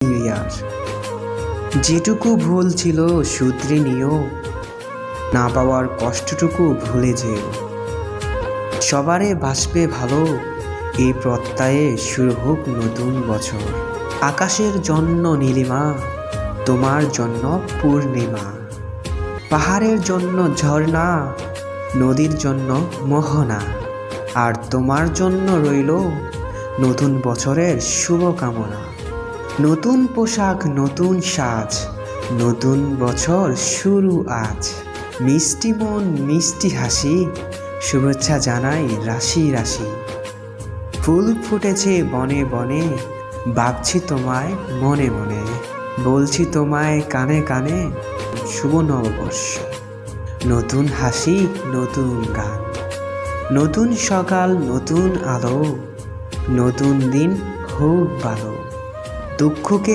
New year. যেটুকু ভুল ছিল শুধরে নিও, না পাওয়ার কষ্টটুকু ভুলে যেও। সবারে বাসবে ভালো, এই প্রত্যয়ে শুরু হোক নতুন বছর। আকাশের জন্য নীলিমা, তোমার জন্য পূর্ণিমা। পাহাড়ের জন্য ঝর্ণা, নদীর জন্য মোহনা। আর তোমার জন্য রইল নতুন বছরের শুভকামনা। নতুন পোশাক, নতুন সাজ, নতুন বছর শুরু আজ। মিষ্টি মন, মিষ্টি হাসি, শুভেচ্ছা জানাই রাশি রাশি। ফুল ফুটেছে বনে বনে, ভাবছি তোমায় মনে মনে। বলছি তোমায় কানে কানে, শুভ নববর্ষ। নতুন হাসি, নতুন গান, নতুন সকাল, নতুন আলো। নতুন দিন হোক ভালো, দুঃখকে